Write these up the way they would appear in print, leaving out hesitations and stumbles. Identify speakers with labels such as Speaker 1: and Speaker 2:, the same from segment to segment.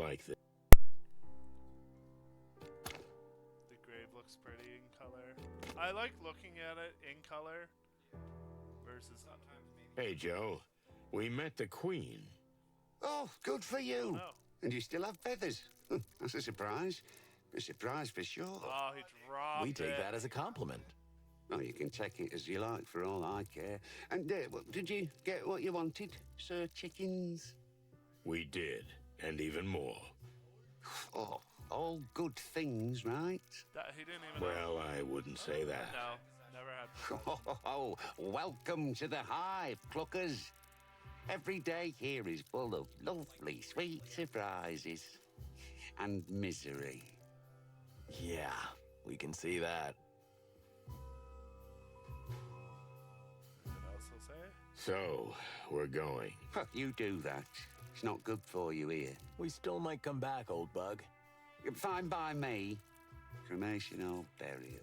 Speaker 1: like this.
Speaker 2: The grave looks pretty in color. I like looking at it in color versus.
Speaker 1: Hey, Joe. We met the Queen.
Speaker 3: Oh, good for you.
Speaker 2: No.
Speaker 3: And you still have feathers. That's a surprise. A surprise for sure.
Speaker 2: Oh, he dropped
Speaker 4: We take
Speaker 2: it.
Speaker 4: that as a compliment.
Speaker 3: Oh, you can take it as you like for all I care. And did you get what you wanted, Sir Chickens?
Speaker 1: We did, and even more.
Speaker 3: Oh, all good things, right?
Speaker 2: That, he didn't even.
Speaker 1: Well, I wouldn't say that.
Speaker 2: No, never had.
Speaker 3: Oh, welcome to the Hive, Cluckers. Every day here is full of lovely, sweet surprises and misery.
Speaker 4: Yeah, we can see that.
Speaker 2: Anything else he'll say?
Speaker 1: So, we're going.
Speaker 3: You do that. It's not good for you here.
Speaker 4: We still might come back, old bug.
Speaker 3: Fine by me. Cremation or burial.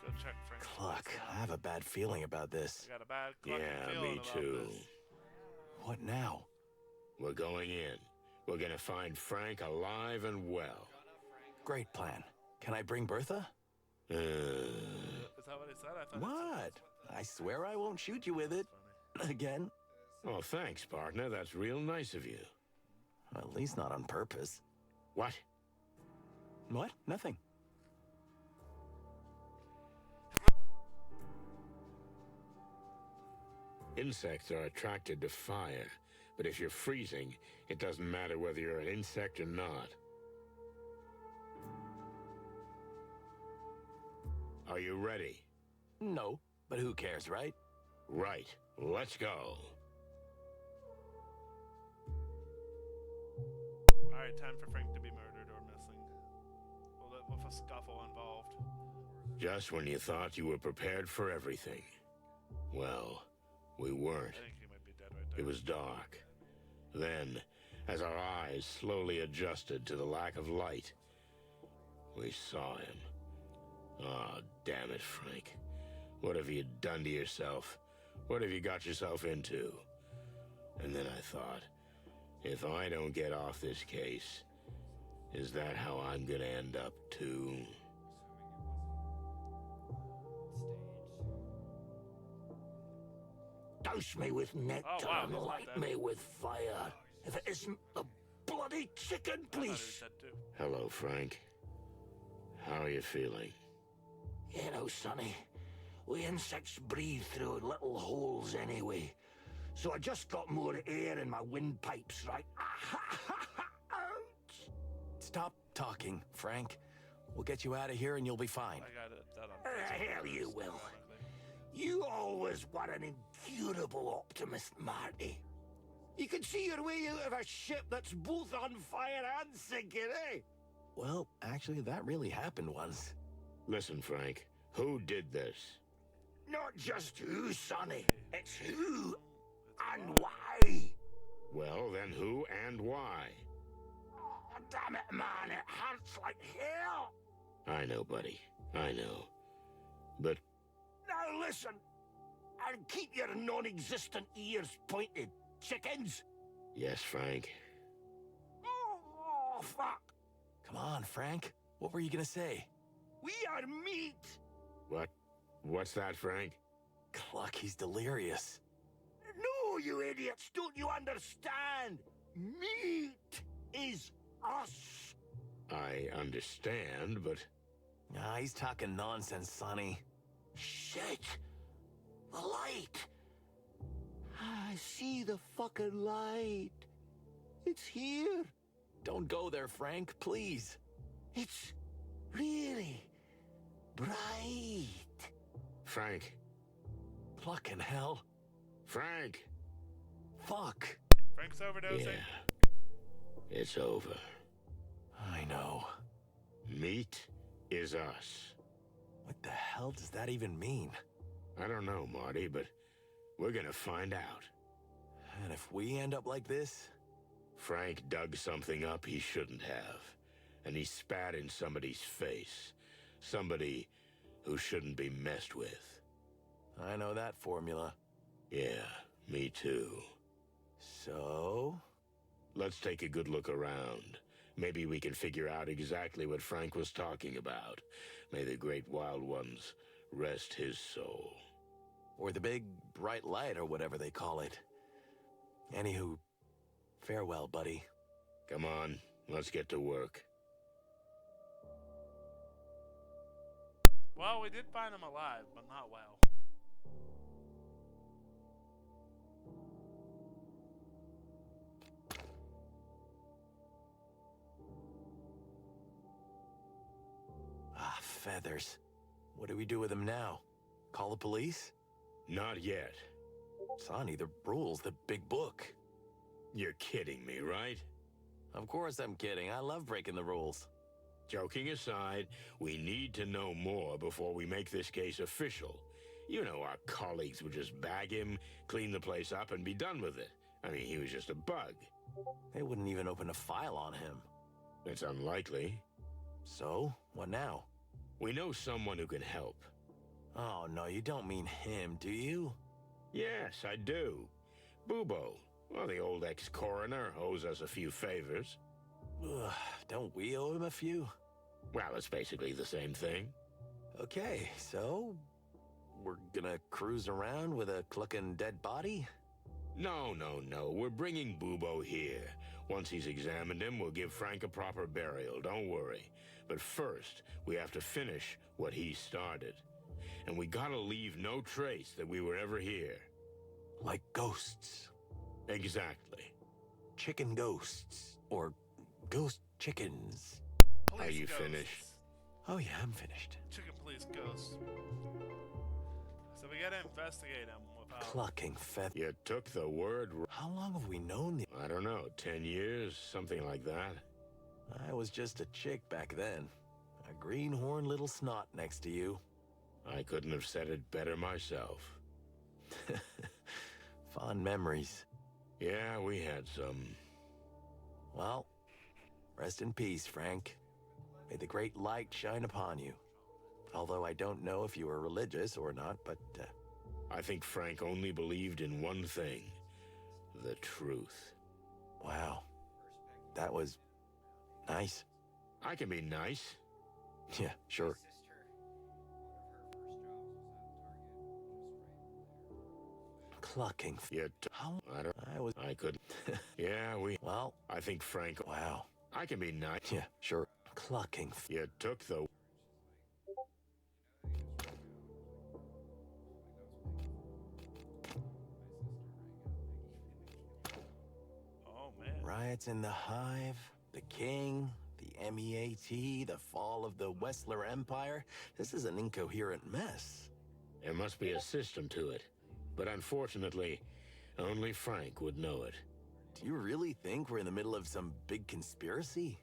Speaker 2: Let's go check Frank.
Speaker 4: Cluck, I have a bad feeling about this.
Speaker 2: I got a bad clucking
Speaker 1: Yeah,
Speaker 2: feeling
Speaker 1: me
Speaker 2: about
Speaker 1: too.
Speaker 2: this.
Speaker 4: What now?
Speaker 1: We're going in. We're gonna find Frank alive and well.
Speaker 4: Great plan. Can I bring Bertha?
Speaker 2: Is that what he said? I thought.
Speaker 4: What? I swear I won't shoot you with it. Again?
Speaker 1: Oh, thanks, partner. That's real nice of you.
Speaker 4: At least not on purpose.
Speaker 1: What?
Speaker 4: What? Nothing.
Speaker 1: Insects are attracted to fire, but if you're freezing, it doesn't matter whether you're an insect or not. Are you ready?
Speaker 4: No, but who cares, right?
Speaker 1: Right. Let's go.
Speaker 2: Alright, time for Frank to be murdered or missing. With a scuffle involved.
Speaker 1: Just when you thought you were prepared for everything. Well, we weren't.
Speaker 2: I think he might be dead right there.
Speaker 1: It was dark. Then, as our eyes slowly adjusted to the lack of light, we saw him. Ah, damn it, Frank. What have you done to yourself? What have you got yourself into? And then I thought, if I don't get off this case, is that how I'm gonna end up too?
Speaker 5: Douse me with nectar
Speaker 2: Oh, wow,
Speaker 5: and
Speaker 2: he's not
Speaker 5: light
Speaker 2: dead.
Speaker 5: me with fire. If it isn't the bloody chicken,
Speaker 2: I thought he was
Speaker 5: please.
Speaker 2: dead too.
Speaker 1: Hello, Frank. How are you feeling?
Speaker 5: You know, Sonny, we insects breathe through little holes anyway. So I just got more air in my windpipes, right? Ouch!
Speaker 4: Stop talking, Frank. We'll get you out of here and you'll be fine.
Speaker 2: I got it. That on
Speaker 5: Hell you will. You always were an incurable optimist, Marty. You can see your way out of a ship that's both on fire and sinking, eh?
Speaker 4: Well, actually, that really happened once.
Speaker 1: Listen, Frank. Who did this?
Speaker 5: Not just who, Sonny. It's who and why.
Speaker 1: Well, then who and why?
Speaker 5: Oh, damn it, man. It hurts like hell.
Speaker 1: I know, buddy. I know. But
Speaker 5: Now listen. And keep your non-existent ears pointed, chickens.
Speaker 1: yes, Frank.
Speaker 5: Oh, fuck.
Speaker 4: Come on, Frank. What were you gonna say?
Speaker 5: We are meat.
Speaker 1: What? What's that, Frank?
Speaker 4: Cluck, he's delirious.
Speaker 5: No, you idiots. Don't you understand? Meat is us.
Speaker 1: I understand, but
Speaker 4: Ah, he's talking nonsense, Sonny.
Speaker 5: Shit. The light. I see the fucking light. It's here.
Speaker 4: Don't go there, Frank, please.
Speaker 5: It's really bright.
Speaker 1: Frank.
Speaker 4: Plucking hell.
Speaker 1: Frank!
Speaker 4: Fuck.
Speaker 2: Frank's overdosing.
Speaker 1: Yeah. It's over.
Speaker 4: I know.
Speaker 1: Meat is us.
Speaker 4: What the hell does that even mean?
Speaker 1: I don't know, Marty, but we're gonna find out.
Speaker 4: And if we end up like this,
Speaker 1: Frank dug something up he shouldn't have, and he spat in somebody's face. Somebody who shouldn't be messed with.
Speaker 4: I know that formula.
Speaker 1: Yeah, me too.
Speaker 4: So?
Speaker 1: Let's take a good look around. Maybe we can figure out exactly what Frank was talking about. May the great wild ones rest his soul.
Speaker 4: Or the big bright light or whatever they call it. Anywho, farewell, buddy.
Speaker 1: Come on, let's get to work.
Speaker 2: Well, we did find him alive, but not well.
Speaker 4: Ah, feathers. What do we do with them now? Call the police?
Speaker 1: Not yet.
Speaker 4: Sonny, the rules, the big book.
Speaker 1: You're kidding me, right?
Speaker 4: Of course I'm kidding. I love breaking the rules.
Speaker 1: Joking aside, we need to know more before we make this case official. You know our colleagues would just bag him, clean the place up, and be done with it. I mean, he was just a bug.
Speaker 4: They wouldn't even open a file on him.
Speaker 1: It's unlikely.
Speaker 4: So, what now?
Speaker 1: We know someone who can help.
Speaker 4: Oh, no, you don't mean him, do you?
Speaker 1: Yes, I do. Bubo. Well, the old ex-coroner owes us a few favors.
Speaker 4: Ugh, don't we owe him a few?
Speaker 1: Well, it's basically the same thing.
Speaker 4: Okay, so we're gonna cruise around with a clucking dead body?
Speaker 1: No. We're bringing Bubo here. Once he's examined him, we'll give Frank a proper burial. Don't worry. But first, we have to finish what he started. And we gotta leave no trace that we were ever here.
Speaker 4: Like ghosts.
Speaker 1: Exactly.
Speaker 4: Chicken ghosts. Or ghost chickens.
Speaker 1: Are
Speaker 2: Police
Speaker 1: you
Speaker 2: ghosts.
Speaker 1: finished?
Speaker 4: Oh yeah, I'm finished.
Speaker 2: Chicken police ghosts. So we gotta investigate him without...
Speaker 4: Clucking feather.
Speaker 1: You took the word...
Speaker 4: How long have we known the...
Speaker 1: I don't know, 10 years, something like that.
Speaker 4: I was just a chick back then. A greenhorn little snot next to you.
Speaker 1: I couldn't have said it better myself.
Speaker 4: Fond memories.
Speaker 1: Yeah, we had some.
Speaker 4: Well, rest in peace, Frank. May the great light shine upon you. Although I don't know if you were religious or not, but...
Speaker 1: I think Frank only believed in one thing. The truth.
Speaker 4: Wow. That was... nice.
Speaker 1: I can be nice.
Speaker 4: Yeah, sure. Clucking...
Speaker 1: You
Speaker 4: How...
Speaker 1: I was... I couldn't... Yeah, we...
Speaker 4: Well...
Speaker 1: I think Frank...
Speaker 4: Wow.
Speaker 1: I can be nice.
Speaker 4: Yeah, sure. Clucking...
Speaker 1: You took the...
Speaker 2: Oh, man.
Speaker 4: Riots in the Hive, the King, the MEAT, the fall of the Westler Empire. This is an incoherent mess.
Speaker 1: There must be a system to it. But unfortunately, only Frank would know it.
Speaker 4: Do you really think we're in the middle of some big conspiracy?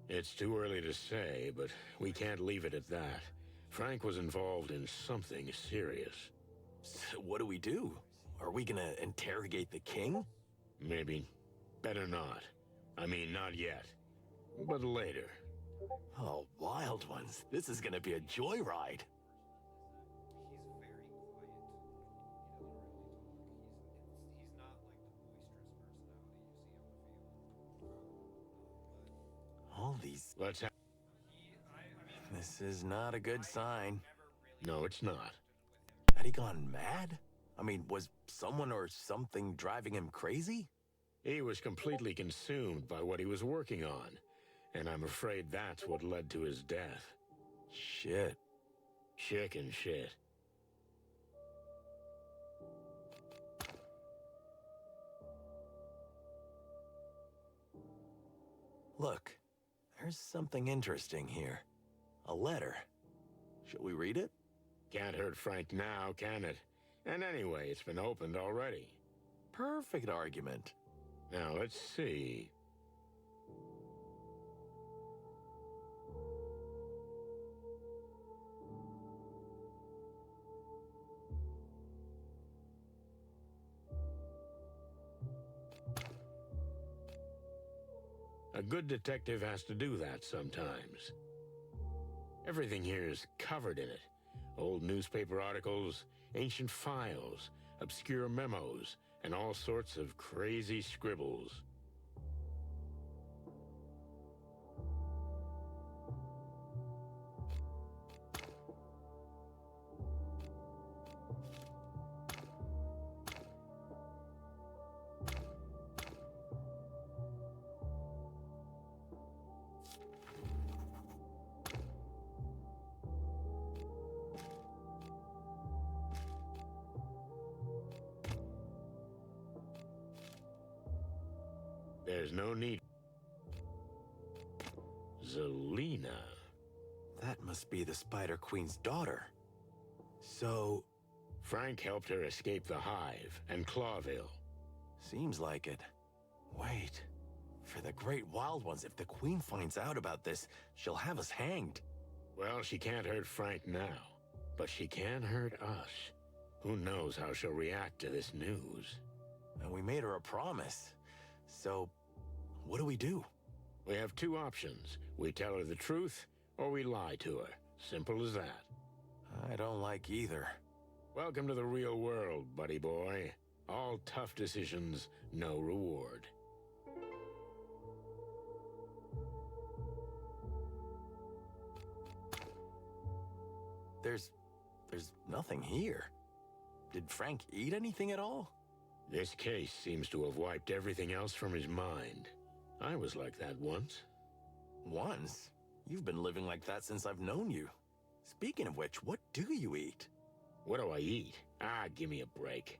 Speaker 1: It's too early to say, but we can't leave it at that. Frank was involved in something serious.
Speaker 4: So what do we do? Are we gonna interrogate the King?
Speaker 1: Maybe. Better not. I mean, not yet. But later.
Speaker 4: Oh, wild ones. This is gonna be a joyride. All these...
Speaker 1: Let's have...
Speaker 4: This is not a good sign.
Speaker 1: No, it's not.
Speaker 4: Had he gone mad? I mean, was someone or something driving him crazy?
Speaker 1: He was completely consumed by what he was working on. And I'm afraid that's what led to his death.
Speaker 4: Shit.
Speaker 1: Chicken shit.
Speaker 4: Look, there's something interesting here. A letter. Shall we read it?
Speaker 1: Can't hurt Frank now, can it? And anyway, it's been opened already.
Speaker 4: Perfect argument.
Speaker 1: Now, let's see. A good detective has to do that sometimes. Everything here is covered in it. Old newspaper articles, ancient files, obscure memos, and all sorts of crazy scribbles. There's no need. Zelina.
Speaker 4: That must be the Spider Queen's daughter. So,
Speaker 1: Frank helped her escape the Hive and Clawville.
Speaker 4: seems like it. Wait. For the Great Wild Ones, if the Queen finds out about this, she'll have us hanged.
Speaker 1: Well, she can't hurt Frank now, but she can hurt us. Who knows how she'll react to this news?
Speaker 4: And we made her a promise. So, what do we do?
Speaker 1: We have two options. We tell her the truth, or we lie to her. Simple as that.
Speaker 4: I don't like either.
Speaker 1: Welcome to the real world, buddy boy. All tough decisions, no reward.
Speaker 4: There's nothing here. Did Frank eat anything at all?
Speaker 1: This case seems to have wiped everything else from his mind. I was like that once.
Speaker 4: Once? You've been living like that since I've known you. Speaking of which, what do you eat?
Speaker 1: What do I eat? Give me a break.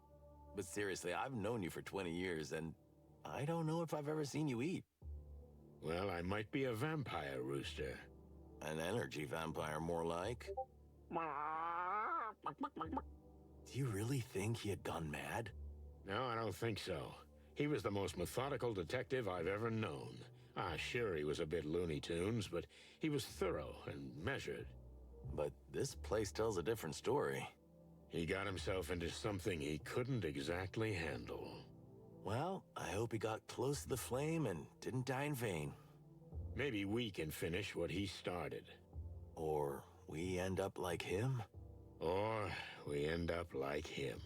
Speaker 4: But seriously, I've known you for 20 years, and I don't know if I've ever seen you eat.
Speaker 1: Well, I might be a vampire, Rooster.
Speaker 4: An energy vampire, more like. Do you really think he had gone mad?
Speaker 1: No, I don't think so. He was the most methodical detective I've ever known. Sure, he was a bit Looney Tunes, but he was thorough and measured.
Speaker 4: But this place tells a different story.
Speaker 1: He got himself into something he couldn't exactly handle.
Speaker 4: Well, I hope he got close to the flame and didn't die in vain.
Speaker 1: Maybe we can finish what he started.
Speaker 4: Or we end up like him?
Speaker 1: Or we end up like him.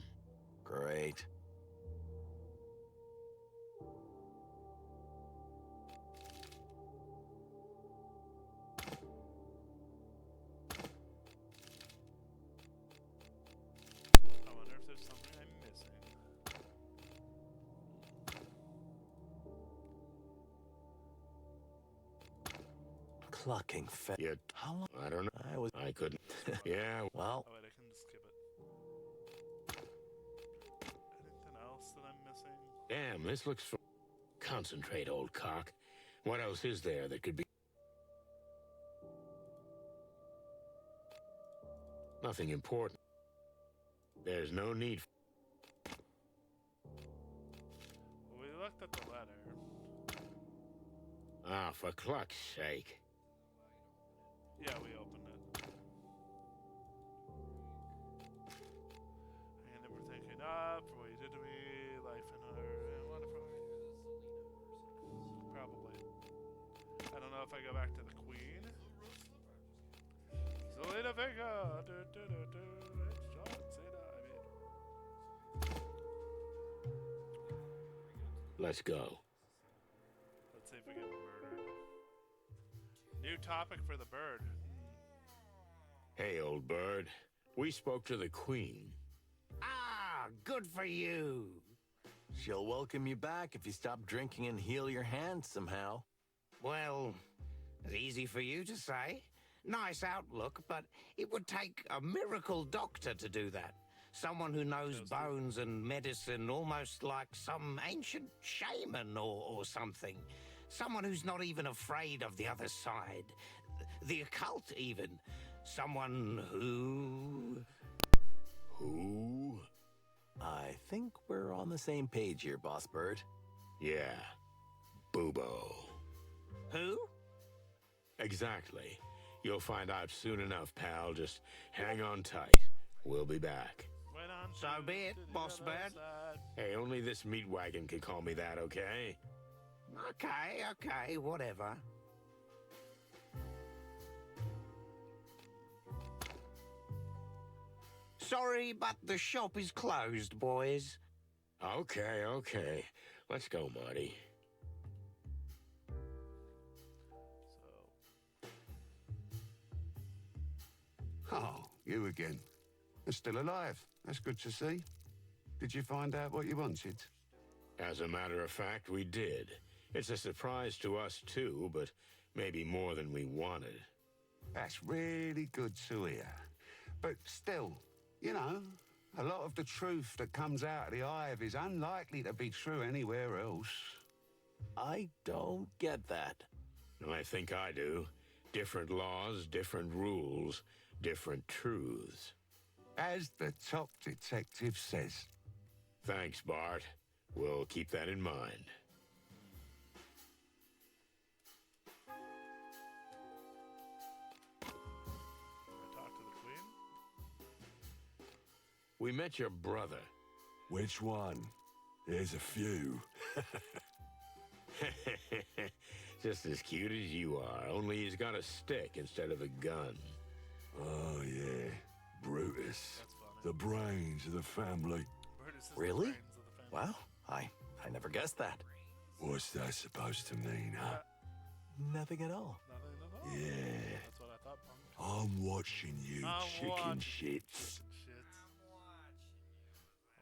Speaker 4: Great.
Speaker 2: I wonder if there's something I'm missing.
Speaker 4: Clucking fe-
Speaker 1: Yet,
Speaker 4: How long?
Speaker 1: I don't know. I couldn't. Yeah,
Speaker 4: Well,
Speaker 2: Oh wait, I can just skip it. Anything else that I'm missing?
Speaker 1: damn, this looks for... Concentrate, old cock. What else is there that could be... Nothing important. There's no need...
Speaker 2: Well, we looked at the letter.
Speaker 1: For cluck's sake.
Speaker 2: Yeah, we opened it. I never thinking up for what you did to me, life in her, and wonderful. Probably. I don't know if I go back to the Queen. Zelina Vega! It's John Cena,
Speaker 1: Let's go.
Speaker 2: Let's see if we get murdered. New topic for the bird.
Speaker 1: Hey, old bird. We spoke to the Queen.
Speaker 5: Good for you.
Speaker 4: she'll welcome you back if you stop drinking and heal your hands somehow.
Speaker 5: Well, easy for you to say. Nice outlook, but it would take a miracle doctor to do that. Someone who knows bones and medicine almost like some ancient shaman or something. Someone who's not even afraid of the other side. The occult, even. Someone who...
Speaker 1: Who?
Speaker 4: I think we're on the same page here, Boss Bird.
Speaker 1: Yeah. Bubo.
Speaker 5: Who?
Speaker 1: Exactly. You'll find out soon enough, pal. Just hang on tight. We'll be back.
Speaker 2: Went on
Speaker 5: So be it,
Speaker 2: to the
Speaker 5: Boss
Speaker 2: other
Speaker 5: Bird.
Speaker 2: side.
Speaker 1: Hey, only this meat wagon can call me that, okay?
Speaker 5: Okay, whatever. Sorry, but the shop is closed, boys.
Speaker 1: Okay. Let's go, Marty.
Speaker 2: So,
Speaker 3: Oh, you again. You're still alive. That's good to see. Did you find out what you wanted?
Speaker 1: As a matter of fact, we did. It's a surprise to us, too, but maybe more than we wanted.
Speaker 3: That's really good to hear. But still, you know, a lot of the truth that comes out of the Hive is unlikely to be true anywhere else.
Speaker 4: I don't get that.
Speaker 1: I think I do. Different laws, different rules, different truths.
Speaker 3: As the top detective says.
Speaker 1: Thanks, Bart. We'll keep that in mind.
Speaker 2: I talk to the queen.
Speaker 1: We met your brother.
Speaker 6: Which one? There's a few.
Speaker 1: Just as cute as you are, only he's got a stick instead of a gun.
Speaker 6: Oh, yeah. Brutus.
Speaker 2: That's funny.
Speaker 6: The brains of the family.
Speaker 2: Brutus is the
Speaker 4: Really?
Speaker 2: brains of the family.
Speaker 4: Wow, I never guessed that.
Speaker 6: What's that supposed to mean, huh?
Speaker 4: Nothing at all.
Speaker 2: Nothing at all.
Speaker 6: Yeah.
Speaker 2: That's what I thought, Punk.
Speaker 6: I'm watching you,
Speaker 2: I'm
Speaker 6: chicken
Speaker 2: watching.
Speaker 6: shits.
Speaker 2: Shit.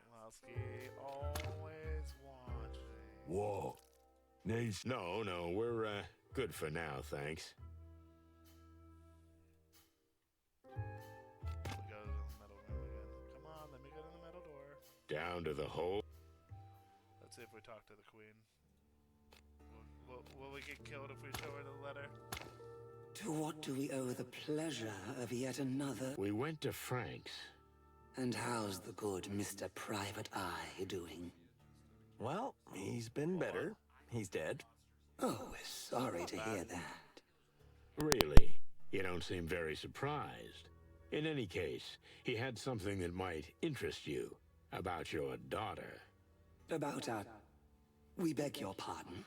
Speaker 2: Wowski, always watching.
Speaker 6: What? Needs...
Speaker 1: No, we're, good for now, thanks.
Speaker 2: We go to the metal room again. Come on, let me go to the metal door.
Speaker 1: Down to the hole.
Speaker 2: Let's see if we talk to the queen. Will we get killed if we show her the letter?
Speaker 7: To what do we owe the pleasure of yet another?
Speaker 1: We went to Frank's.
Speaker 7: And how's the good Mr. Private Eye doing?
Speaker 4: Well, he's been better. He's dead.
Speaker 7: Oh, we're sorry to hear that.
Speaker 1: Really? You don't seem very surprised. In any case, he had something that might interest you about your daughter.
Speaker 7: About our... We beg your pardon.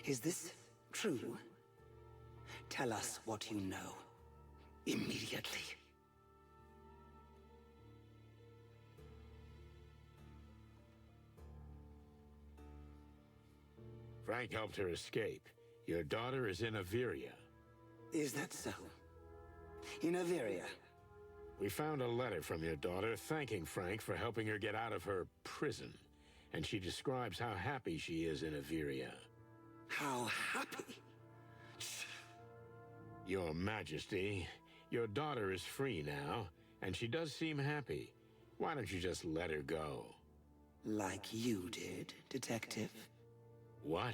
Speaker 7: Is this true? Tell us what you know. Immediately.
Speaker 1: Frank helped her escape. Your daughter is in Averia.
Speaker 7: Is that so? In Averia?
Speaker 1: We found a letter from your daughter thanking Frank for helping her get out of her prison. And she describes how happy she is in Averia.
Speaker 7: How happy?
Speaker 1: Your Majesty, your daughter is free now, and she does seem happy. Why don't you just let her go?
Speaker 7: Like you did, Detective.
Speaker 1: What?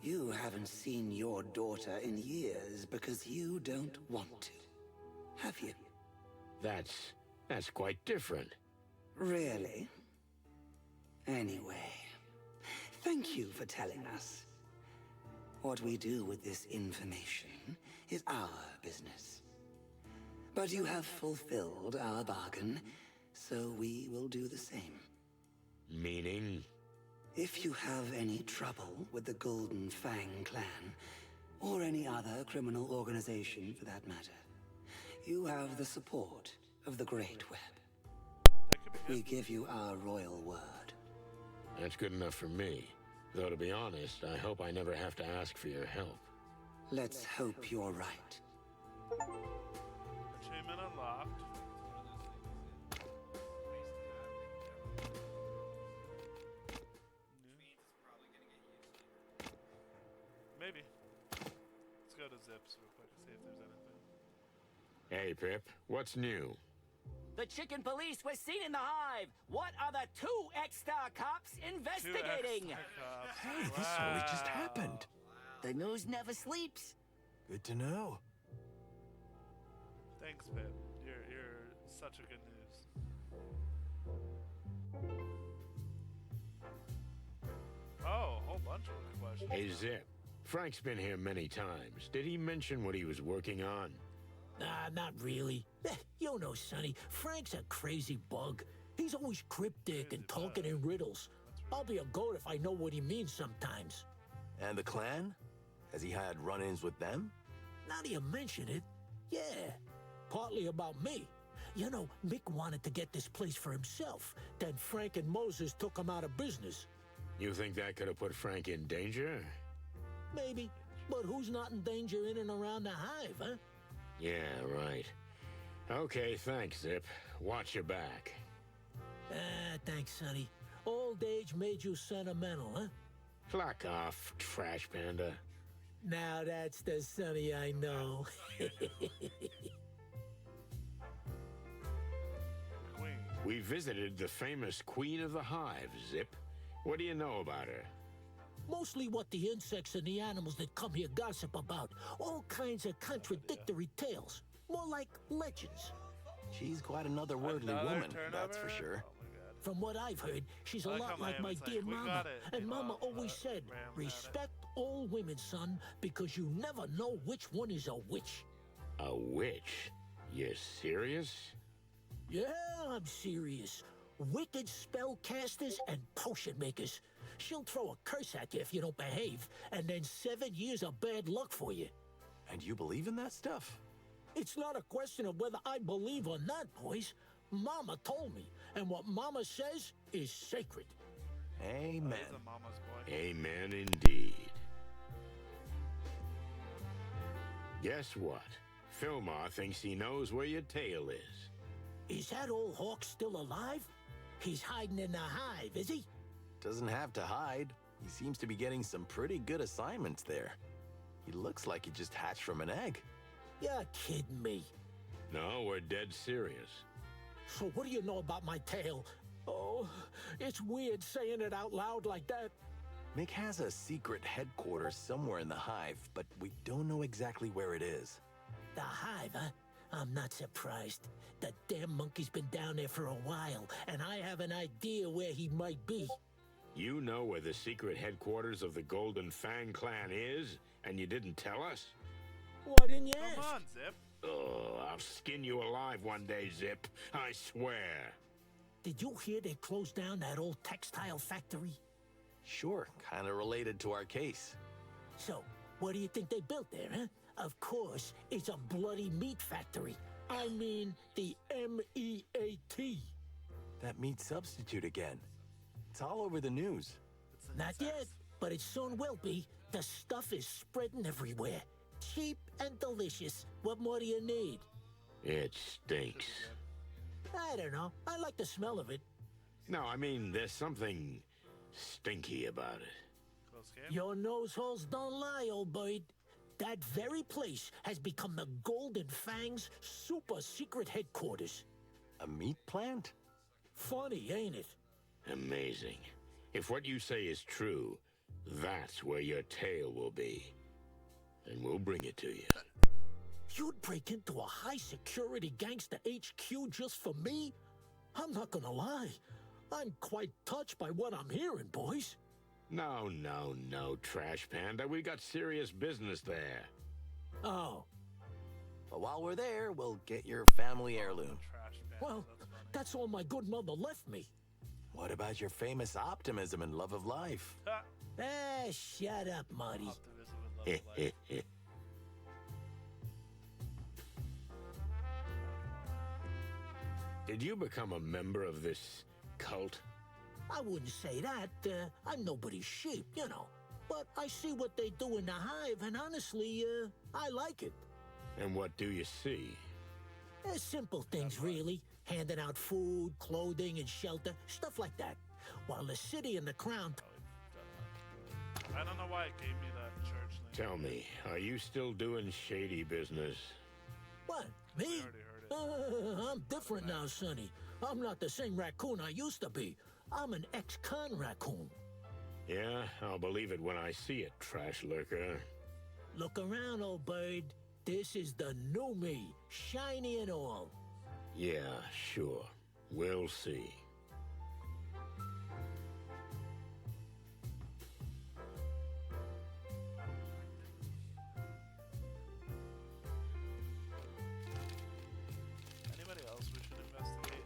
Speaker 7: You haven't seen your daughter in years because you don't want to. Have you?
Speaker 1: That's quite different.
Speaker 7: Really? Anyway, thank you for telling us. What we do with this information is our business. But you have fulfilled our bargain, so we will do the same.
Speaker 1: Meaning?
Speaker 7: If you have any trouble with the Golden Fang clan, or any other criminal organization for that matter, you have the support of the Great Web.
Speaker 2: That could be
Speaker 7: We
Speaker 2: good.
Speaker 7: give you our royal word.
Speaker 1: That's good enough for me. Though to be honest, I hope I never have to ask for your help.
Speaker 7: Let's hope you're right.
Speaker 2: Achievement unlocked. Maybe. Let's go to Zips real quick and see if there's anything.
Speaker 1: Hey, Pip, what's new?
Speaker 8: The chicken police were seen in the Hive. What are the two X-Star cops investigating?
Speaker 4: Hey, this only just happened.
Speaker 8: The news never sleeps.
Speaker 4: Good to know.
Speaker 2: Thanks, Pip. You're such a good news. Oh, a whole bunch of questions.
Speaker 1: Hey, Zip. Frank's been here many times. Did he mention what he was working on?
Speaker 9: Not really. You know, Sonny, Frank's a crazy bug. He's always cryptic and talking in riddles. I'll be a goat if I know what he means sometimes.
Speaker 4: And the clan? Has he had run-ins with them?
Speaker 9: Now that you mention it, yeah, partly about me. You know, Mick wanted to get this place for himself. Then Frank and Moses took him out of business.
Speaker 1: You think that could have put Frank in danger?
Speaker 9: Maybe, but who's not in danger in and around the Hive, huh?
Speaker 1: Yeah, right. Okay, thanks, Zip. Watch your back.
Speaker 9: Thanks, Sonny. Old age made you sentimental, huh?
Speaker 1: Clock off, trash panda.
Speaker 9: Now that's the Sonny I know.
Speaker 2: Queen.
Speaker 1: We visited the famous Queen of the Hive, Zip. What do you know about her?
Speaker 9: Mostly what the insects and the animals that come here gossip about. All kinds of contradictory tales. More like legends.
Speaker 4: She's quite another worldly
Speaker 2: Another
Speaker 4: woman, that's for
Speaker 2: turnover?
Speaker 4: sure.
Speaker 2: Oh my god.
Speaker 9: From what I've heard, she's a
Speaker 2: I like
Speaker 9: lot
Speaker 2: how
Speaker 9: like my
Speaker 2: Miami's
Speaker 9: dear
Speaker 2: like, "We
Speaker 9: mama.
Speaker 2: got it,"
Speaker 9: And
Speaker 2: you
Speaker 9: mama
Speaker 2: know,
Speaker 9: always said,
Speaker 2: Rams had it.
Speaker 9: respect all women, son, because you never know which one is a witch.
Speaker 1: A witch? You serious?
Speaker 9: Yeah, I'm serious. Wicked spellcasters and potion makers. She'll throw a curse at you if you don't behave, and then 7 years of bad luck for you.
Speaker 4: And you believe in that stuff?
Speaker 9: It's not a question of whether I believe or not, boys. Mama told me, and what Mama says is sacred.
Speaker 4: Amen.
Speaker 2: He's a mama's boy.
Speaker 1: Amen indeed. Guess what? Philmar thinks he knows where your tail is.
Speaker 9: Is that old hawk still alive? He's hiding in the Hive, is he?
Speaker 4: Doesn't have to hide. He seems to be getting some pretty good assignments there. He looks like he just hatched from an egg.
Speaker 9: You're kidding me.
Speaker 1: No, we're dead serious.
Speaker 9: So what do you know about my tail? Oh, it's weird saying it out loud like that.
Speaker 4: Mick has a secret headquarters somewhere in the Hive, but we don't know exactly where it is.
Speaker 9: The Hive, huh? I'm not surprised. The damn monkey's been down there for a while, and I have an idea where he might be.
Speaker 1: You know where the secret headquarters of the Golden Fang clan is, and you didn't tell us?
Speaker 9: Why didn't you ask?
Speaker 2: Come on, Zip.
Speaker 1: Oh, I'll skin you alive one day, Zip. I swear.
Speaker 9: Did you hear they closed down that old textile factory?
Speaker 4: Sure, kind of related to our case.
Speaker 9: So, what do you think they built there, huh? Of course, it's a bloody meat factory. I mean, the M-E-A-T.
Speaker 4: That meat substitute again. It's all over the news.
Speaker 2: It's an
Speaker 9: Not
Speaker 2: insect.
Speaker 9: yet, but it soon will be. The stuff is spreading everywhere. Cheap and delicious. What more do you need?
Speaker 1: It stinks.
Speaker 9: I don't know. I like the smell of it.
Speaker 1: No, I mean, there's something stinky about it.
Speaker 2: Close game.
Speaker 9: Your nose holes don't lie, old bird. That very place has become the Golden Fang's super secret headquarters.
Speaker 4: A meat plant?
Speaker 9: Funny, ain't it?
Speaker 1: Amazing. If what you say is true, that's where your tail will be. And we'll bring it to you.
Speaker 9: You'd break into a high-security gangster HQ just for me? I'm not gonna lie. I'm quite touched by what I'm hearing, boys.
Speaker 1: No, Trash Panda. We got serious business there.
Speaker 9: Oh,
Speaker 4: But while we're there, we'll get your family heirloom.
Speaker 2: Trash bag.
Speaker 9: well,
Speaker 2: That's funny.
Speaker 9: that's all my good mother left me.
Speaker 4: What about your famous optimism and love of life?
Speaker 2: Ha!
Speaker 9: Ah, shut up, Marty.
Speaker 2: Optimism and love of life.
Speaker 1: Did you become a member of this cult?
Speaker 9: I wouldn't say that. I'm nobody's sheep, you know. But I see what they do in the Hive, and honestly, I like it.
Speaker 1: And what do you see?
Speaker 9: Simple things, really. Handing out food, clothing, and shelter, stuff like that. While the city and the crown...
Speaker 2: I don't know why it gave me that church name.
Speaker 1: Tell me, are you still doing shady business?
Speaker 9: What,
Speaker 2: I
Speaker 9: me?
Speaker 2: already heard it.
Speaker 9: I'm different now, Sonny. I'm not the same raccoon I used to be. I'm an ex-con raccoon.
Speaker 1: Yeah, I'll believe it when I see it, trash lurker.
Speaker 9: Look around, old bird. This is the new me, shiny and all.
Speaker 1: Yeah, sure. We'll see.
Speaker 2: Anybody else we should investigate?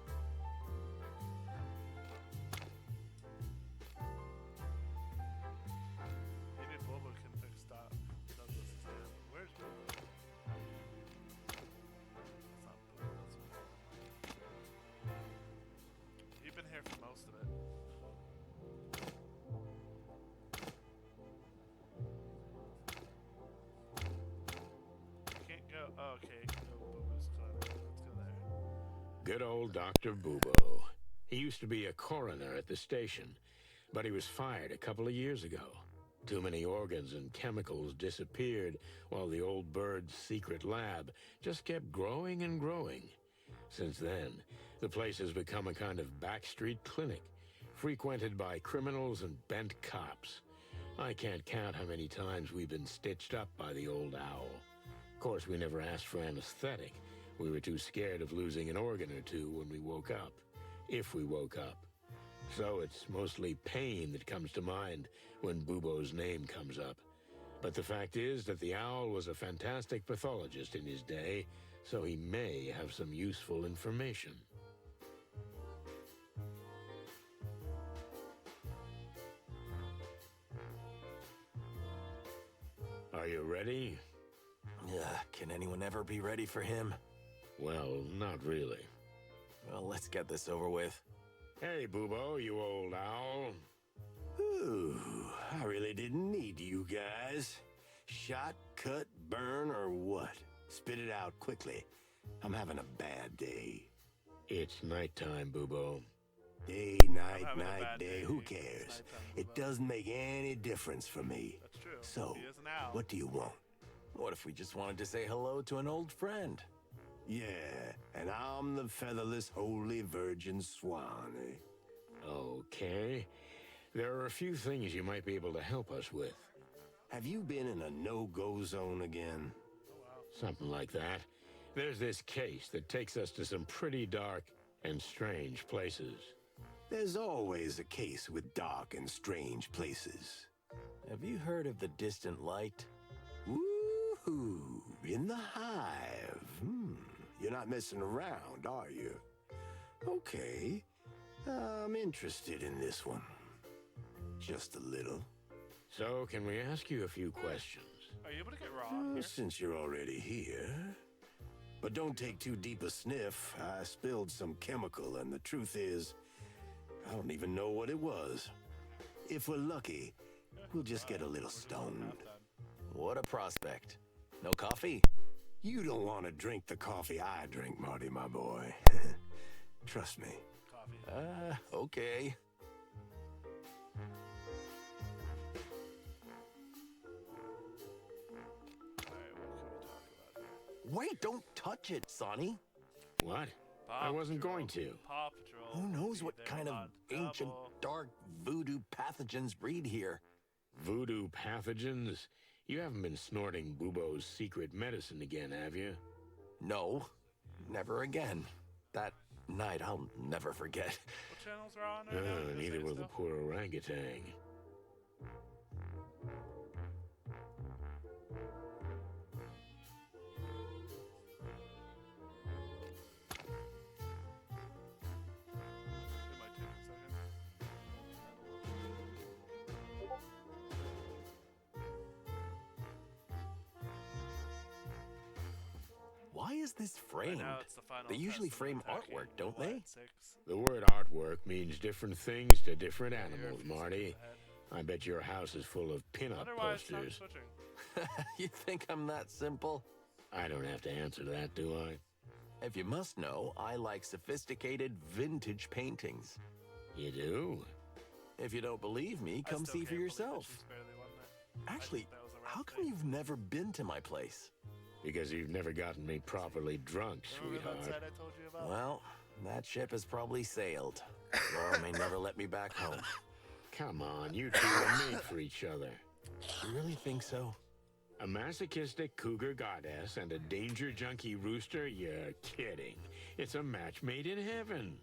Speaker 1: Good old Dr. Bubo. He used to be a coroner at the station, but he was fired a couple of years ago. Too many organs and chemicals disappeared while the old bird's secret lab just kept growing and growing. Since then, the place has become a kind of backstreet clinic, frequented by criminals and bent cops. I can't count how many times we've been stitched up by the old owl. Of course, we never asked for anesthetic. We were too scared of losing an organ or two when we woke up, if we woke up. So it's mostly pain that comes to mind when Bubo's name comes up. But the fact is that the owl was a fantastic pathologist in his day, so he may have some useful information. Are you ready?
Speaker 4: Can anyone ever be ready for him?
Speaker 1: Well, not really.
Speaker 4: Well, let's get this over with.
Speaker 1: Hey, Bubo, you old owl.
Speaker 6: Ooh, I really didn't need you guys. Shot, cut, burn, or what? Spit it out quickly. I'm having a bad day.
Speaker 1: It's nighttime, Bubo.
Speaker 6: Day,
Speaker 2: I'm
Speaker 6: night,
Speaker 2: having a
Speaker 6: night,
Speaker 2: bad
Speaker 6: day,
Speaker 2: day.
Speaker 6: who
Speaker 2: It's
Speaker 6: cares?
Speaker 2: nighttime,
Speaker 6: It
Speaker 2: Bubo.
Speaker 6: doesn't make any difference for me.
Speaker 2: That's true.
Speaker 6: So,
Speaker 2: He is an owl.
Speaker 6: what do you want?
Speaker 4: What if we just wanted to say hello to an old friend?
Speaker 6: Yeah, and I'm the featherless holy virgin swan, eh?
Speaker 1: Okay. There are a few things you might be able to help us with.
Speaker 6: Have you been in a no-go zone again?
Speaker 1: Something like that. There's this case that takes us to some pretty dark and strange places.
Speaker 6: There's always a case with dark and strange places.
Speaker 4: Have you heard of the distant light?
Speaker 6: Woohoo! In the hive. You're not messing around, are you? Okay. I'm interested in this one. Just a little.
Speaker 1: So, can we ask you a few questions?
Speaker 2: Are you able to get raw here?
Speaker 6: Since you're already here. But don't take too deep a sniff. I spilled some chemical, and the truth is, I don't even know what it was. If we're lucky, we'll just get a little stoned.
Speaker 4: What a prospect. No coffee?
Speaker 6: You don't want to drink the coffee I drink, Marty, my boy. Trust me.
Speaker 2: Coffee.
Speaker 4: Okay.
Speaker 2: Alright, what can we talk about here?
Speaker 4: Wait, don't touch it, Sonny.
Speaker 1: What?
Speaker 2: Paw
Speaker 1: I wasn't
Speaker 2: Patrol.
Speaker 1: going to.
Speaker 2: Paw Patrol.
Speaker 4: Who knows
Speaker 2: Be
Speaker 4: what
Speaker 2: there
Speaker 4: kind of
Speaker 2: on
Speaker 4: ancient,
Speaker 2: double.
Speaker 4: dark voodoo pathogens breed here?
Speaker 1: Voodoo pathogens? You haven't been snorting Bubo's secret medicine again, have you?
Speaker 4: No, never again. That night I'll never forget.
Speaker 2: What channels are on right now? Did it
Speaker 1: Neither
Speaker 2: say
Speaker 1: will the
Speaker 2: still?
Speaker 1: poor orangutan.
Speaker 2: It might take a second.
Speaker 4: Why is this
Speaker 2: Right
Speaker 4: framed?
Speaker 2: now it's the final
Speaker 4: They usually
Speaker 2: test of
Speaker 4: frame
Speaker 2: attacking
Speaker 4: artwork, don't
Speaker 2: Bull
Speaker 4: they?
Speaker 2: at 6.
Speaker 1: The word artwork means different things to different
Speaker 2: Here,
Speaker 1: animals,
Speaker 2: if you skip
Speaker 1: Marty.
Speaker 2: ahead.
Speaker 1: I bet your house is full of pinup
Speaker 2: Wonder why it's not
Speaker 1: posters.
Speaker 2: switching.
Speaker 4: You think I'm that simple?
Speaker 1: I don't have to answer that, do I?
Speaker 4: If you must know, I like sophisticated vintage paintings.
Speaker 1: You do?
Speaker 4: If you don't believe me,
Speaker 2: I
Speaker 4: come
Speaker 2: still
Speaker 4: see for
Speaker 2: can't believe that
Speaker 4: yourself.
Speaker 2: she's barely won that. I
Speaker 4: Actually,
Speaker 2: think that was a
Speaker 4: how
Speaker 2: rough
Speaker 4: come
Speaker 2: thing.
Speaker 4: you've never been to my place?
Speaker 1: Because you've never gotten me properly drunk,
Speaker 2: Remember that
Speaker 1: sweetheart.
Speaker 2: site I told you about?
Speaker 4: Well, that ship has probably sailed. Laura may never let me back home.
Speaker 1: Come on, you two are made for each other.
Speaker 4: You really think so?
Speaker 1: A masochistic cougar goddess and a danger junkie rooster? You're kidding. It's a match made in heaven.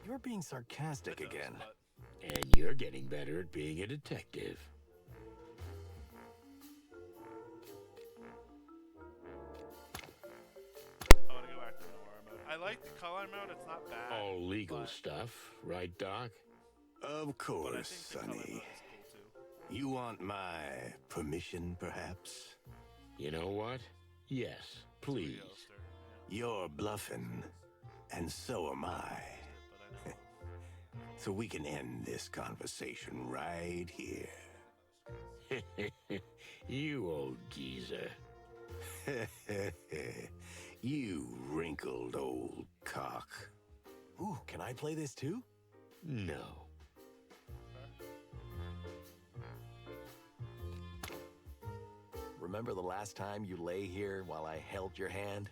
Speaker 4: You're being sarcastic
Speaker 2: It does,
Speaker 4: again.
Speaker 2: but
Speaker 1: And you're getting better at being a detective.
Speaker 2: I want to go back to the noir mode. I like the color mode. It's not bad.
Speaker 1: All legal
Speaker 2: but-
Speaker 1: stuff, right, Doc?
Speaker 6: Of
Speaker 2: But I
Speaker 6: course,
Speaker 2: think the color mode
Speaker 6: Sonny.
Speaker 2: is cool too.
Speaker 6: You want my permission, perhaps?
Speaker 1: You know what? Yes, please.
Speaker 2: Youngster,
Speaker 6: You're bluffing, and so am I.
Speaker 2: but I know.
Speaker 6: So we can end this conversation right here.
Speaker 1: You old geezer.
Speaker 6: You wrinkled old cock.
Speaker 4: Ooh, can I play this too?
Speaker 1: No.
Speaker 4: Remember the last time you lay here while I held your hand?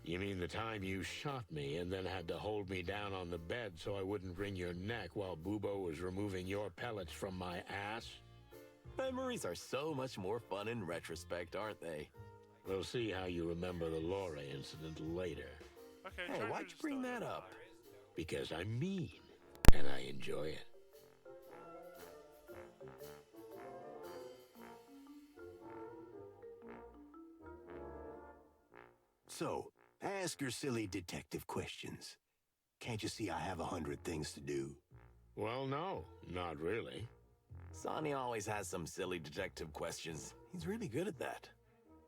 Speaker 1: You mean the time you shot me and then had to hold me down on the bed so I wouldn't wring your neck while Bubo was removing your pellets from my ass?
Speaker 4: Memories are so much more fun in retrospect, aren't they?
Speaker 1: We'll see how you remember the Laura incident later.
Speaker 2: Okay,
Speaker 4: Hey,
Speaker 2: Charger's
Speaker 4: why'd you bring
Speaker 2: still
Speaker 4: that
Speaker 2: alive.
Speaker 4: up?
Speaker 1: Because I'm mean, and I enjoy it.
Speaker 6: So, ask your silly detective questions. Can't you see I have 100 things to do?
Speaker 1: Well, no, not really.
Speaker 4: Sonny always has some silly detective questions. He's really good at that.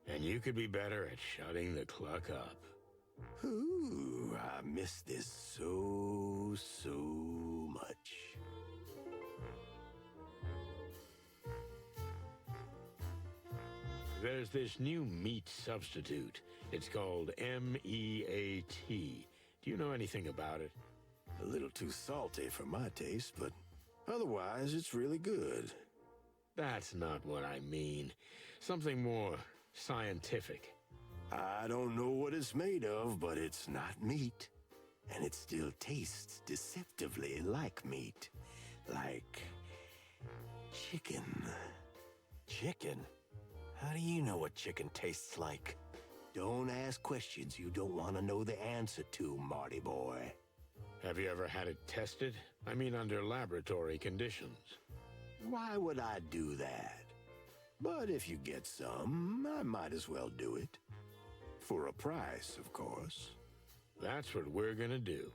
Speaker 1: And you could be better at shutting the cluck up.
Speaker 6: Ooh, I miss this so much.
Speaker 1: There's this new meat substitute. It's called MEAT. Do you know anything about it?
Speaker 6: A little too salty for my taste, but otherwise it's really good.
Speaker 1: That's not what I mean. Something more scientific.
Speaker 6: I don't know what it's made of, but it's not meat. And it still tastes deceptively like meat. Like chicken.
Speaker 4: Chicken? How do you know what chicken tastes like?
Speaker 6: Don't ask questions you don't want to know the answer to, Marty boy.
Speaker 1: Have you ever had it tested? I mean, under laboratory conditions.
Speaker 6: Why would I do that? But if you get some, I might as well do it. For a price, of course.
Speaker 1: That's what we're gonna do.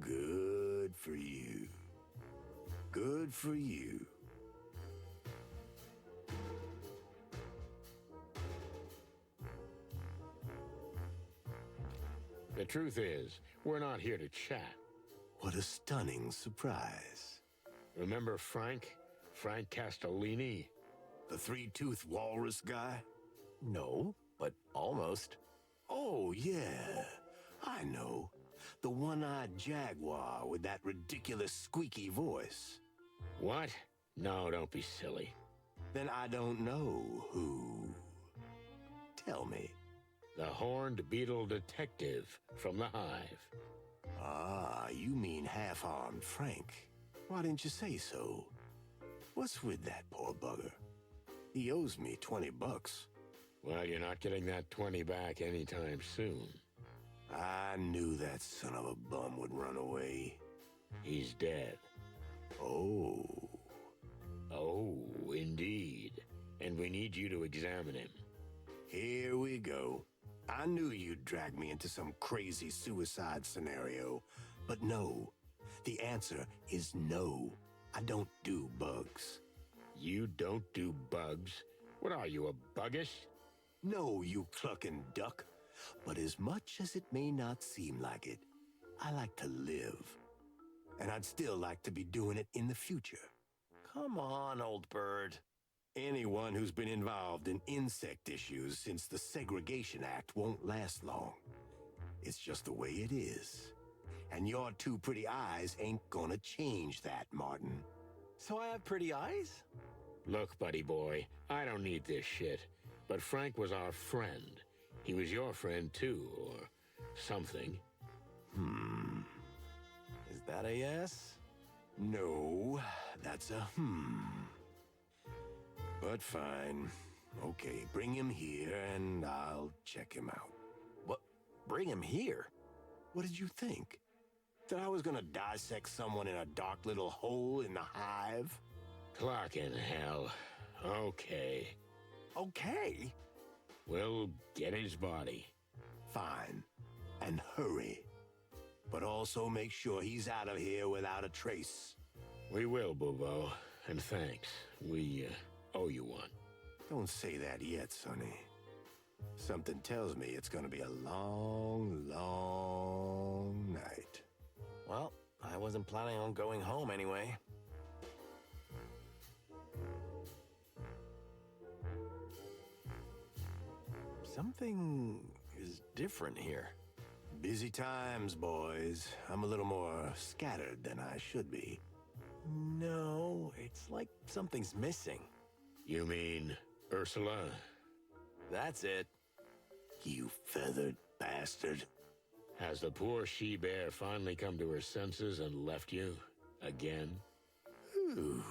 Speaker 6: Good for you. Good for you.
Speaker 1: The truth is, we're not here to chat.
Speaker 6: What a stunning surprise.
Speaker 1: Remember Frank? Frank Castellini?
Speaker 6: The three-toothed walrus guy?
Speaker 4: No, but almost.
Speaker 6: Oh, yeah. I know. The one-eyed jaguar with that ridiculous squeaky voice.
Speaker 1: What? No, don't be silly.
Speaker 6: Then I don't know who. Tell me.
Speaker 1: The horned beetle detective from the Hive.
Speaker 6: Ah, you mean half-armed Frank. Why didn't you say so? What's with that poor bugger? He owes me $20.
Speaker 1: Well, you're not getting that 20 back anytime soon.
Speaker 6: I knew that son of a bum would run away.
Speaker 1: He's dead.
Speaker 6: Oh.
Speaker 1: Oh, indeed. And we need you to examine him.
Speaker 6: Here we go. I knew you'd drag me into some crazy suicide scenario. But no. The answer is no. I don't do bugs.
Speaker 1: You don't do bugs? What are you, a buggist?
Speaker 6: No, you clucking duck. But as much as it may not seem like it, I like to live. And I'd still like to be doing it in the future.
Speaker 4: Come on, old bird.
Speaker 6: Anyone who's been involved in insect issues since the Segregation Act won't last long. It's just the way it is. And your two pretty eyes ain't gonna change that, Martin.
Speaker 4: So I have pretty eyes?
Speaker 1: Look, buddy boy, I don't need this shit. But Frank was our friend. He was your friend too, or something.
Speaker 4: Is that a yes?
Speaker 6: No, that's a But fine. Okay, bring him here and I'll check him out.
Speaker 4: What? Bring him here?
Speaker 6: What did you think? That I was gonna dissect someone in a dark little hole in the hive?
Speaker 1: Clock in hell. Okay.
Speaker 6: Okay.
Speaker 1: We'll get his body.
Speaker 6: Fine. And hurry. But also make sure he's out of here without a trace.
Speaker 1: We will, Bubo. And thanks. We owe you one.
Speaker 6: Don't say that yet, Sonny. Something tells me it's gonna be a long, long night.
Speaker 4: Well, I wasn't planning on going home anyway. Something is different here.
Speaker 6: Busy times, boys. I'm a little more scattered than I should be.
Speaker 4: No, it's like something's missing.
Speaker 1: You mean Ursula?
Speaker 4: That's it.
Speaker 6: You feathered bastard.
Speaker 1: Has the poor she-bear finally come to her senses and left you? Again?
Speaker 6: Ooh,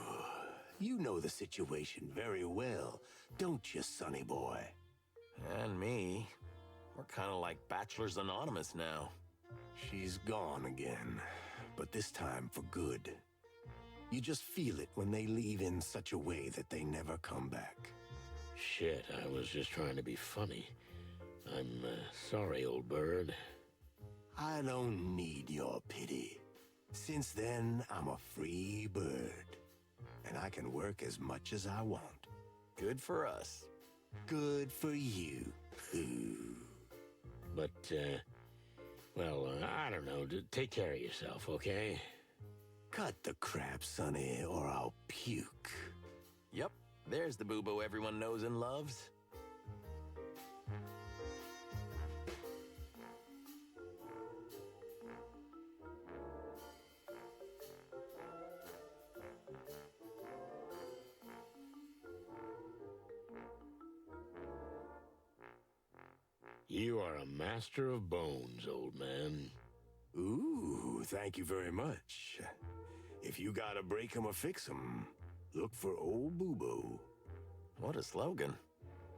Speaker 6: you know the situation very well, don't you, sonny boy?
Speaker 4: And me. We're kind of like Bachelors Anonymous now.
Speaker 6: She's gone again, but this time for good. You just feel it when they leave in such a way that they never come back.
Speaker 1: Shit, I was just trying to be funny. I'm sorry, old bird.
Speaker 6: I don't need your pity. Since then, I'm a free bird, and I can work as much as I want.
Speaker 4: Good for us.
Speaker 6: Good for you.
Speaker 1: But, well, I don't know. Take care of yourself, okay?
Speaker 6: Cut the crap, sonny, or I'll puke.
Speaker 4: Yep, there's the Boobo everyone knows and loves.
Speaker 1: You are a master of bones, old man.
Speaker 6: Ooh, thank you very much. If you gotta break 'em or fix 'em, look for old Boobo.
Speaker 4: What a slogan.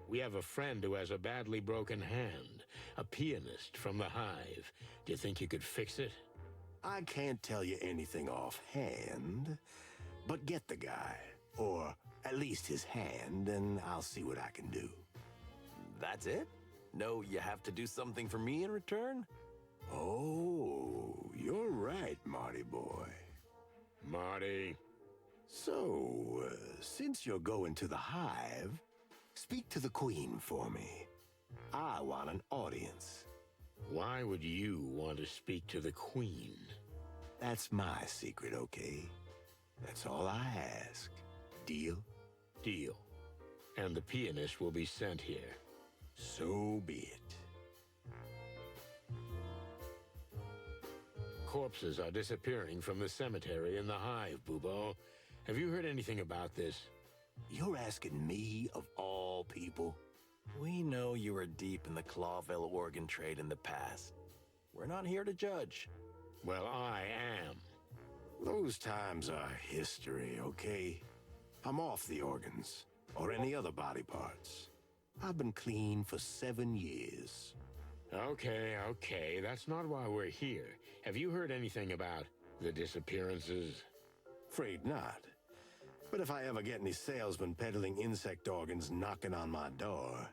Speaker 1: We have a friend who has a badly broken hand, a pianist from the Hive. Do you think you could fix it?
Speaker 6: I can't tell you anything offhand, but get the guy, or at least his hand, and I'll see what I can do.
Speaker 4: That's it? No, you have to do something for me in return?
Speaker 6: Oh, you're right, Marty boy.
Speaker 1: Marty.
Speaker 6: So, since you're going to the Hive, speak to the Queen for me. I want an audience.
Speaker 1: Why would you want to speak to the Queen?
Speaker 6: That's my secret, okay? That's all I ask. Deal?
Speaker 1: Deal. And the pianist will be sent here.
Speaker 6: So be it.
Speaker 1: Corpses are disappearing from the cemetery in the Hive, Boobo. Have you heard anything about this?
Speaker 6: You're asking me of all people?
Speaker 4: We know you were deep in the Clawville organ trade in the past. We're not here to judge.
Speaker 1: Well, I am.
Speaker 6: Those times are history, okay? I'm off the organs, or any other body parts. I've been clean for 7 years.
Speaker 1: Okay, that's not why we're here. Have you heard anything about the disappearances?
Speaker 6: Afraid not. But if I ever get any salesmen peddling insect organs knocking on my door,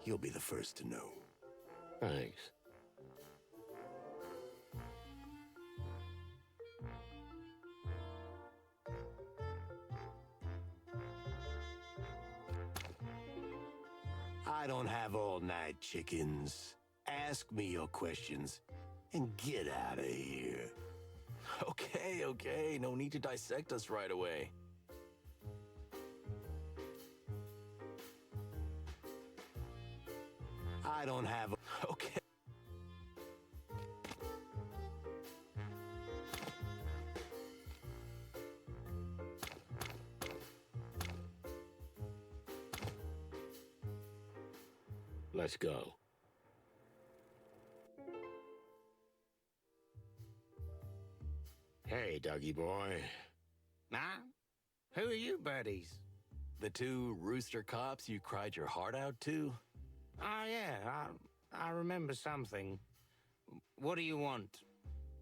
Speaker 6: you'll be the first to know.
Speaker 1: Thanks.
Speaker 6: I don't have all night, chickens. Ask me your questions and get out of here.
Speaker 4: Okay. No need to dissect us right away.
Speaker 6: I don't have...
Speaker 4: Okay.
Speaker 1: Let's go. Hey, Dougie boy.
Speaker 5: Nah? Who are you, buddies?
Speaker 4: The two rooster cops you cried your heart out to?
Speaker 5: Oh, yeah, I remember something. What do you want?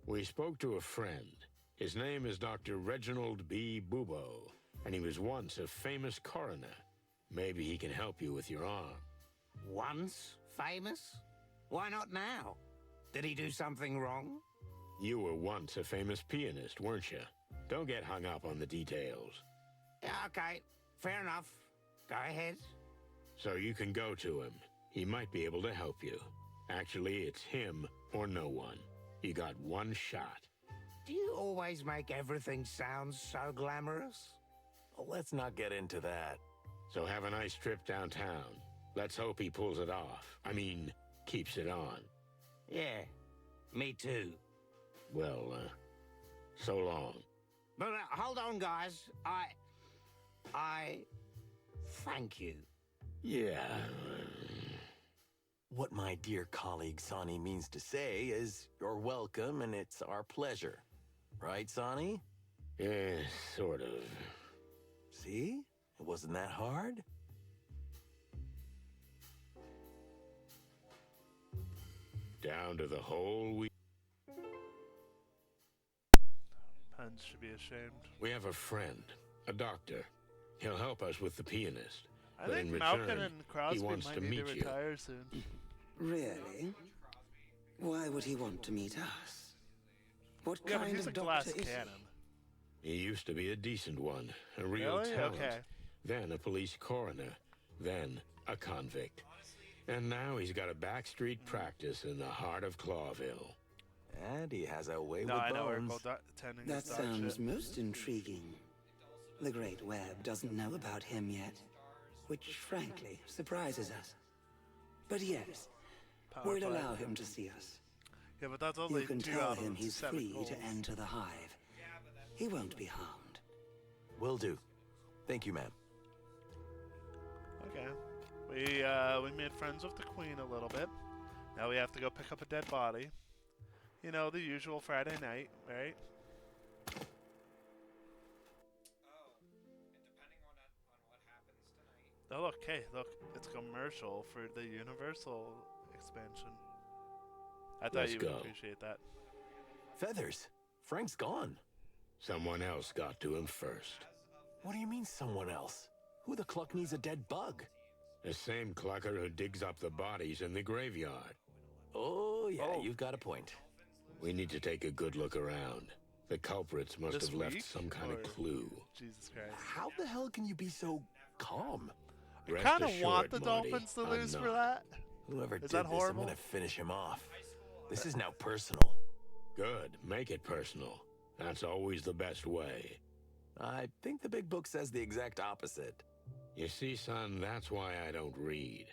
Speaker 1: We spoke to a friend. His name is Dr. Reginald B. Boobo, and he was once a famous coroner. Maybe he can help you with your arm.
Speaker 5: Once famous? Why not now? Did he do something wrong?
Speaker 1: You were once a famous pianist, weren't you? Don't get hung up on the details.
Speaker 5: Yeah, okay, fair enough. Go ahead.
Speaker 1: So you can go to him. He might be able to help you. Actually, it's him or no one. You got one shot.
Speaker 5: Do you always make everything sound so glamorous?
Speaker 4: Well, let's not get into that.
Speaker 1: So have a nice trip downtown. Let's hope he pulls it off. I mean, keeps it on.
Speaker 5: Yeah, Me too.
Speaker 1: Well, so long.
Speaker 5: But hold on, guys. I thank you.
Speaker 1: Yeah.
Speaker 4: What my dear colleague Sonny means to say is you're welcome and it's our pleasure. Right, Sonny?
Speaker 1: Yeah, sort of.
Speaker 4: See? It wasn't that hard.
Speaker 1: Down to the whole we...
Speaker 2: Pens should be ashamed.
Speaker 1: We have a friend, a doctor. He'll help us with the pianist.
Speaker 2: I
Speaker 1: But
Speaker 2: think
Speaker 1: in
Speaker 2: Malkin
Speaker 1: return,
Speaker 2: and Crosby
Speaker 1: he wants
Speaker 2: might
Speaker 1: to
Speaker 2: need
Speaker 1: meet
Speaker 2: to
Speaker 1: you.
Speaker 2: retire soon.
Speaker 7: Really? Why would he want to meet us? What
Speaker 2: Yeah, but
Speaker 7: kind
Speaker 2: he's
Speaker 7: of
Speaker 2: a glass
Speaker 7: doctor is
Speaker 2: cannon.
Speaker 1: He used to be a decent one, a real
Speaker 2: Really?
Speaker 1: talent.
Speaker 2: Okay.
Speaker 1: Then a police coroner, then a convict. And now he's got a backstreet practice in the heart of Clawville.
Speaker 4: And he has a way
Speaker 2: No,
Speaker 4: with
Speaker 2: I know we're
Speaker 4: bones.
Speaker 2: both attending
Speaker 7: That
Speaker 2: this dog
Speaker 7: sounds
Speaker 2: shit.
Speaker 7: most intriguing. The Great Web doesn't know about him yet, which frankly surprises us. But yes,
Speaker 2: Power
Speaker 7: we'll
Speaker 2: play.
Speaker 7: allow him to see us.
Speaker 2: Yeah, but that's only
Speaker 7: You can
Speaker 2: 2
Speaker 7: tell
Speaker 2: out of
Speaker 7: him he's
Speaker 2: 7
Speaker 7: free
Speaker 2: goals.
Speaker 7: to enter the Hive. He won't be harmed.
Speaker 4: Will do. Thank you, ma'am.
Speaker 2: Okay. We made friends with the Queen a little bit. Now we have to go pick up a dead body. You know, the usual Friday night, right? Oh, look, hey, look, it's a commercial for the Universal expansion. I thought
Speaker 1: Let's
Speaker 2: you
Speaker 1: go.
Speaker 2: would appreciate that.
Speaker 4: Feathers. Frank's gone.
Speaker 1: Someone else got to him first.
Speaker 4: What do you mean, someone else? Who the cluck needs a dead bug?
Speaker 1: The same clucker who digs up the bodies in the graveyard.
Speaker 4: Oh, yeah,
Speaker 2: Oh.
Speaker 4: you've got a point.
Speaker 1: We need to take a good look around. The culprits must
Speaker 2: This
Speaker 1: have left
Speaker 2: week,
Speaker 1: some kind
Speaker 2: or-
Speaker 1: of clue.
Speaker 2: Jesus Christ.
Speaker 4: How the hell can you be so calm?
Speaker 2: I
Speaker 1: Rest
Speaker 2: kind of want the
Speaker 1: assured, Marty,
Speaker 2: Dolphins to
Speaker 1: I'm
Speaker 2: lose for
Speaker 1: not.
Speaker 2: that.
Speaker 4: Whoever
Speaker 2: Is
Speaker 4: did
Speaker 2: that
Speaker 4: this,
Speaker 2: horrible?
Speaker 4: I'm gonna finish him off. This is now personal.
Speaker 1: Good. Make it personal. That's always the best way.
Speaker 4: I think the big book says the exact opposite.
Speaker 1: You see, son, that's why I don't read.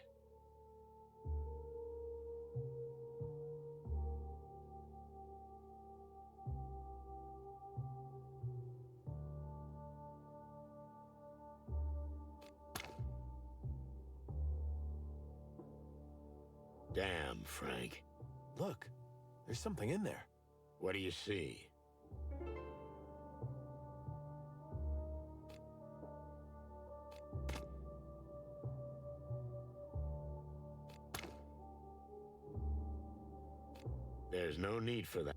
Speaker 1: Damn, Frank.
Speaker 4: Look, there's something in there.
Speaker 1: What do you see? There's no need for that.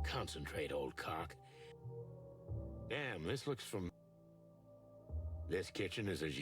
Speaker 1: Concentrate, old cock. Damn, this looks from... This kitchen is as...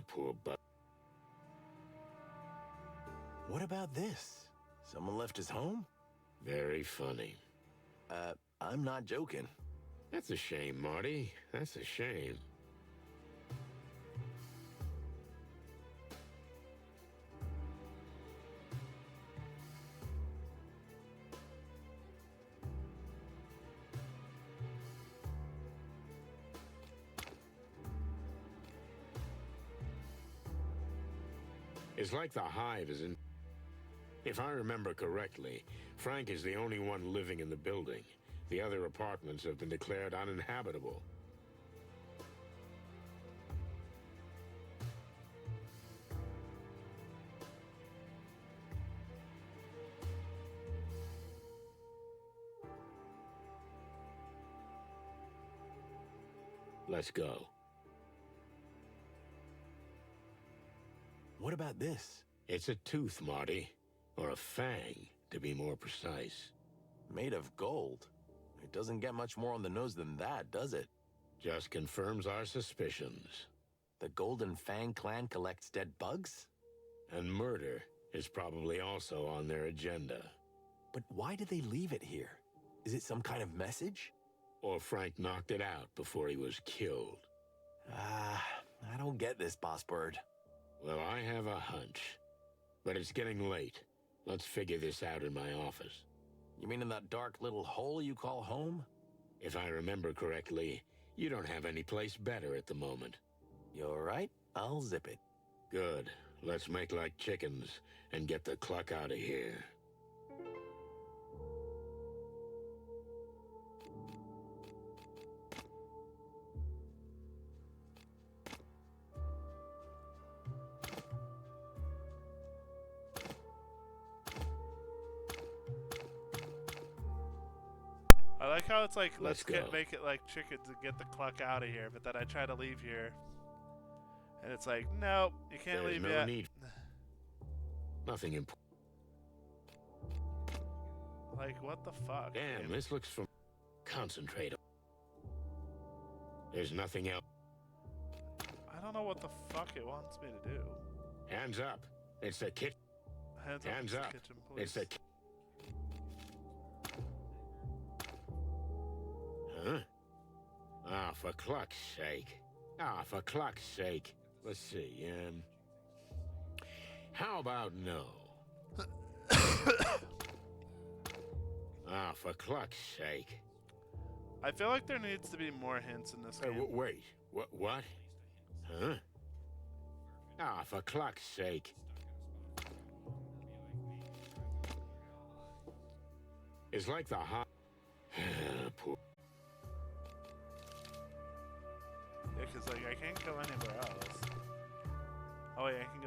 Speaker 1: Poor butt.
Speaker 4: What about this? Someone left his home?
Speaker 1: Very funny.
Speaker 4: I'm not joking.
Speaker 1: That's a shame, Marty. That's a shame. It's like the Hive is in... If I remember correctly, Frank is the only one living in the building. The other apartments have been declared uninhabitable. Let's go.
Speaker 4: What about this?
Speaker 1: It's a tooth, Marty. Or a fang, to be more precise.
Speaker 4: Made of gold. It doesn't get much more on the nose than that, does it?
Speaker 1: Just confirms our suspicions.
Speaker 4: The Golden Fang clan collects dead bugs?
Speaker 1: And murder is probably also on their agenda.
Speaker 4: But why did they leave it here? Is it some kind of message?
Speaker 1: Or Frank knocked it out before he was killed.
Speaker 4: I don't get this, Boss Bird.
Speaker 1: Well, I have a hunch. But it's getting late. Let's figure this out in my office.
Speaker 4: You mean in that dark little hole you call home?
Speaker 1: If I remember correctly, you don't have any place better at the moment.
Speaker 4: You're right. I'll zip it.
Speaker 1: Good. Let's make like chickens and get the cluck out of here.
Speaker 2: I like how it's like,
Speaker 1: Let's go.
Speaker 2: make it like chickens and get the cluck out of here, but then I try to leave here. And it's like, nope, you can't
Speaker 1: There's
Speaker 2: leave
Speaker 1: no
Speaker 2: yet.
Speaker 1: need. Nothing important.
Speaker 2: Like, what the fuck?
Speaker 1: Damn,
Speaker 2: dude?
Speaker 1: this looks from... Concentrate. There's nothing else.
Speaker 2: I don't know what the fuck it wants me to do.
Speaker 1: Hands up. It's the kitchen.
Speaker 2: Hands
Speaker 1: Hands
Speaker 2: up.
Speaker 1: up.
Speaker 2: Kitchen, please.
Speaker 1: It's the... Huh? Ah, for cluck's sake. Ah, for cluck's sake. Let's see, how about no? Ah, for cluck's sake.
Speaker 2: I feel like there needs to be more hints in this game.
Speaker 1: Wait. What? Huh? Ah, for cluck's sake. It's like the hot... Poor...
Speaker 2: Yeah, because like I can't go anywhere else. Oh wait, I can go